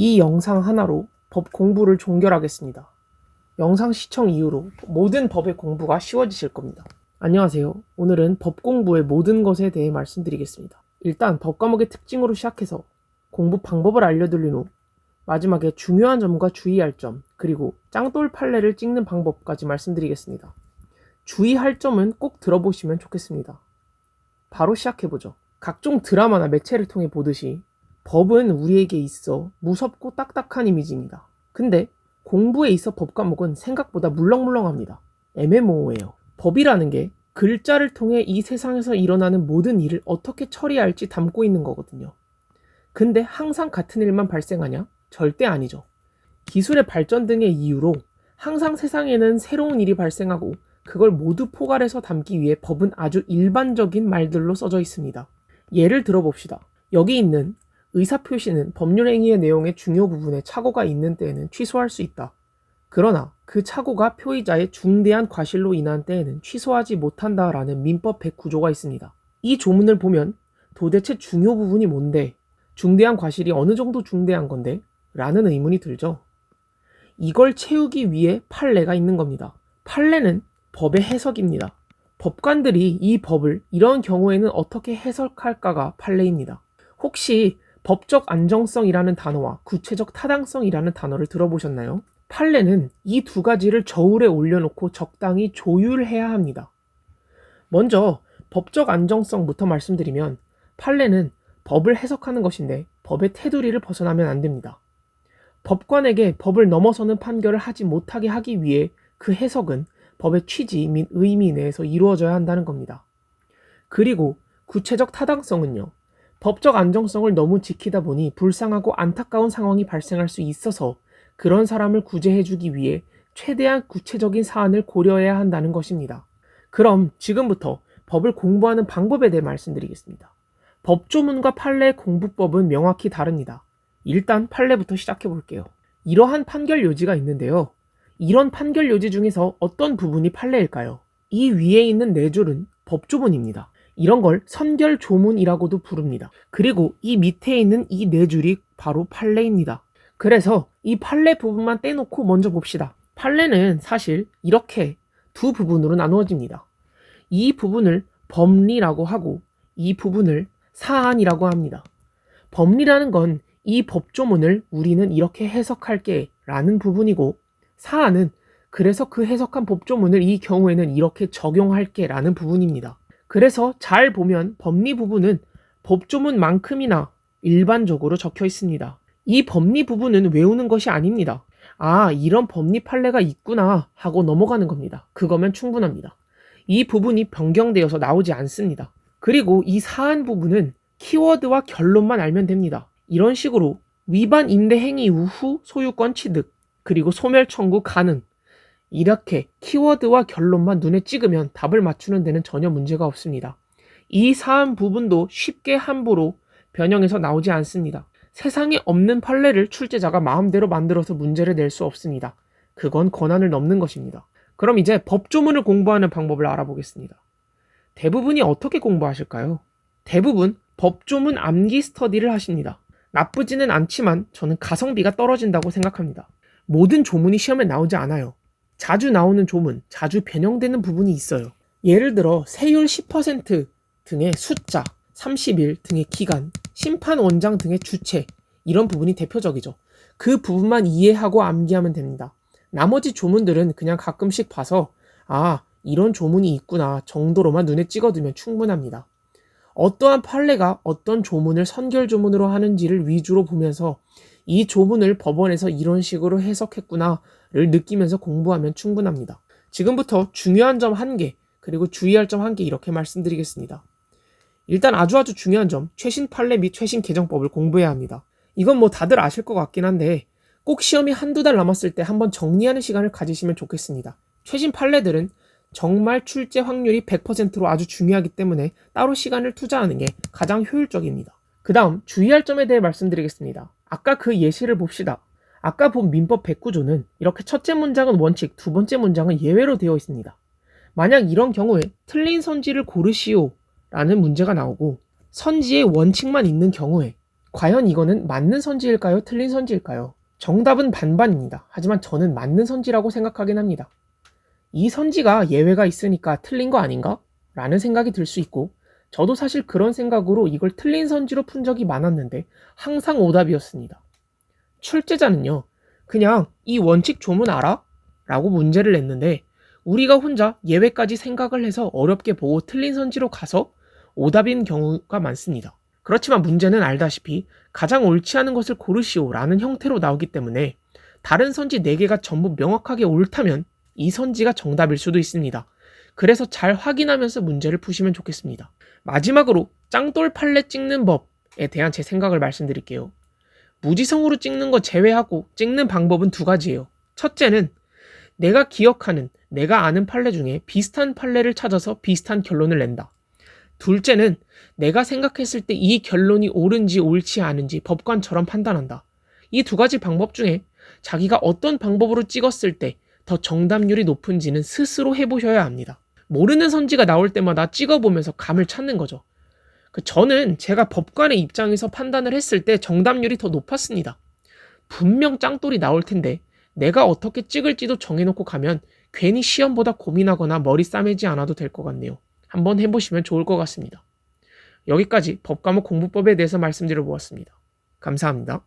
이 영상 하나로 법 공부를 종결하겠습니다. 영상 시청 이후로 모든 법의 공부가 쉬워지실 겁니다. 안녕하세요. 오늘은 법 공부의 모든 것에 대해 말씀드리겠습니다. 일단 법 과목의 특징으로 시작해서 공부 방법을 알려드린 후 마지막에 중요한 점과 주의할 점, 그리고 짱돌 판례를 찍는 방법까지 말씀드리겠습니다. 주의할 점은 꼭 들어보시면 좋겠습니다. 바로 시작해보죠. 각종 드라마나 매체를 통해 보듯이 법은 우리에게 있어 무섭고 딱딱한 이미지입니다. 근데 공부에 있어 법 과목은 생각보다 물렁물렁합니다. 애매모호해요. 법이라는 게 글자를 통해 이 세상에서 일어나는 모든 일을 어떻게 처리할지 담고 있는 거거든요. 근데 항상 같은 일만 발생하냐? 절대 아니죠. 기술의 발전 등의 이유로 항상 세상에는 새로운 일이 발생하고 그걸 모두 포괄해서 담기 위해 법은 아주 일반적인 말들로 써져 있습니다. 예를 들어봅시다. 여기 있는 의사표시는 법률행위의 내용의 중요 부분에 착오가 있는 때에는 취소할 수 있다. 그러나 그 착오가 표의자의 중대한 과실로 인한 때에는 취소하지 못한다라는 민법 109조가 있습니다. 이 조문을 보면 도대체 중요 부분이 뭔데? 중대한 과실이 어느 정도 중대한 건데? 라는 의문이 들죠. 이걸 채우기 위해 판례가 있는 겁니다. 판례는 법의 해석입니다. 법관들이 이 법을 이런 경우에는 어떻게 해석할까가 판례입니다. 혹시 법적 안정성이라는 단어와 구체적 타당성이라는 단어를 들어보셨나요? 판례는 이 두 가지를 저울에 올려놓고 적당히 조율해야 합니다. 먼저 법적 안정성부터 말씀드리면 판례는 법을 해석하는 것인데 법의 테두리를 벗어나면 안 됩니다. 법관에게 법을 넘어서는 판결을 하지 못하게 하기 위해 그 해석은 법의 취지 및 의미 내에서 이루어져야 한다는 겁니다. 그리고 구체적 타당성은요. 법적 안정성을 너무 지키다 보니 불쌍하고 안타까운 상황이 발생할 수 있어서 그런 사람을 구제해주기 위해 최대한 구체적인 사안을 고려해야 한다는 것입니다. 그럼 지금부터 법을 공부하는 방법에 대해 말씀드리겠습니다. 법조문과 판례 공부법은 명확히 다릅니다. 일단 판례부터 시작해 볼게요. 이러한 판결 요지가 있는데요. 이런 판결 요지 중에서 어떤 부분이 판례일까요? 이 위에 있는 네 줄은 법조문입니다. 이런 걸 선결조문이라고도 부릅니다. 그리고 이 밑에 있는 이 네 줄이 바로 판례입니다. 그래서 이 판례 부분만 떼놓고 먼저 봅시다. 판례는 사실 이렇게 두 부분으로 나누어집니다. 이 부분을 법리라고 하고 이 부분을 사안이라고 합니다. 법리라는 건 이 법조문을 우리는 이렇게 해석할게 라는 부분이고, 사안은 그래서 그 해석한 법조문을 이 경우에는 이렇게 적용할게 라는 부분입니다. 그래서 잘 보면 법리 부분은 법조문만큼이나 일반적으로 적혀 있습니다. 이 법리 부분은 외우는 것이 아닙니다. 아, 이런 법리 판례가 있구나 하고 넘어가는 겁니다. 그거면 충분합니다. 이 부분이 변경되어서 나오지 않습니다. 그리고 이 사안 부분은 키워드와 결론만 알면 됩니다. 이런 식으로 위반 임대 행위 후 소유권 취득, 그리고 소멸 청구 가능, 이렇게 키워드와 결론만 눈에 찍으면 답을 맞추는 데는 전혀 문제가 없습니다. 이 사안 부분도 쉽게 함부로 변형해서 나오지 않습니다. 세상에 없는 판례를 출제자가 마음대로 만들어서 문제를 낼 수 없습니다. 그건 권한을 넘는 것입니다. 그럼 이제 법조문을 공부하는 방법을 알아보겠습니다. 대부분이 어떻게 공부하실까요? 대부분 법조문 암기 스터디를 하십니다. 나쁘지는 않지만 저는 가성비가 떨어진다고 생각합니다. 모든 조문이 시험에 나오지 않아요. 자주 나오는 조문, 자주 변형되는 부분이 있어요. 예를 들어 세율 10% 등의 숫자, 30일 등의 기간, 심판 원장 등의 주체, 이런 부분이 대표적이죠. 그 부분만 이해하고 암기하면 됩니다. 나머지 조문들은 그냥 가끔씩 봐서 아, 이런 조문이 있구나 정도로만 눈에 찍어두면 충분합니다. 어떠한 판례가 어떤 조문을 선결조문으로 하는지를 위주로 보면서 이 조문을 법원에서 이런 식으로 해석했구나를 느끼면서 공부하면 충분합니다. 지금부터 중요한 점 1개, 그리고 주의할 점 1개 이렇게 말씀드리겠습니다. 일단 아주 중요한 점, 최신 판례 및 최신 개정법을 공부해야 합니다. 이건 뭐 다들 아실 것 같긴 한데 꼭 시험이 한두 달 남았을 때 한번 정리하는 시간을 가지시면 좋겠습니다. 최신 판례들은 정말 출제 확률이 100%로 아주 중요하기 때문에 따로 시간을 투자하는 게 가장 효율적입니다. 그 다음 주의할 점에 대해 말씀드리겠습니다. 아까 그 예시를 봅시다. 아까 본 민법 109조는 이렇게 첫째 문장은 원칙, 두 번째 문장은 예외로 되어 있습니다. 만약 이런 경우에 틀린 선지를 고르시오 라는 문제가 나오고 선지의 원칙만 있는 경우에 과연 이거는 맞는 선지일까요? 틀린 선지일까요? 정답은 반반입니다. 하지만 저는 맞는 선지라고 생각하긴 합니다. 이 선지가 예외가 있으니까 틀린 거 아닌가? 라는 생각이 들 수 있고, 저도 사실 그런 생각으로 이걸 틀린 선지로 푼 적이 많았는데 항상 오답이었습니다. 출제자는요, 그냥 이 원칙 조문 알아? 라고 문제를 냈는데 우리가 혼자 예외까지 생각을 해서 어렵게 보고 틀린 선지로 가서 오답인 경우가 많습니다. 그렇지만 문제는 알다시피 가장 옳지 않은 것을 고르시오 라는 형태로 나오기 때문에 다른 선지 4개가 전부 명확하게 옳다면 이 선지가 정답일 수도 있습니다. 그래서 잘 확인하면서 문제를 푸시면 좋겠습니다. 마지막으로 짱돌 판례 찍는 법에 대한 제 생각을 말씀드릴게요. 무지성으로 찍는 거 제외하고 찍는 방법은 2가지예요. 첫째는 내가 기억하는, 내가 아는 판례 중에 비슷한 판례를 찾아서 비슷한 결론을 낸다. 둘째는 내가 생각했을 때 이 결론이 옳은지 옳지 않은지 법관처럼 판단한다. 이 2가지 방법 중에 자기가 어떤 방법으로 찍었을 때 더 정답률이 높은지는 스스로 해보셔야 합니다. 모르는 선지가 나올 때마다 찍어보면서 감을 찾는 거죠. 저는 제가 법관의 입장에서 판단을 했을 때 정답률이 더 높았습니다. 분명 짱돌이 나올 텐데 내가 어떻게 찍을지도 정해놓고 가면 괜히 시험보다 고민하거나 머리 싸매지 않아도 될 것 같네요. 한번 해보시면 좋을 것 같습니다. 여기까지 법과목 공부법에 대해서 말씀드려 보았습니다. 감사합니다.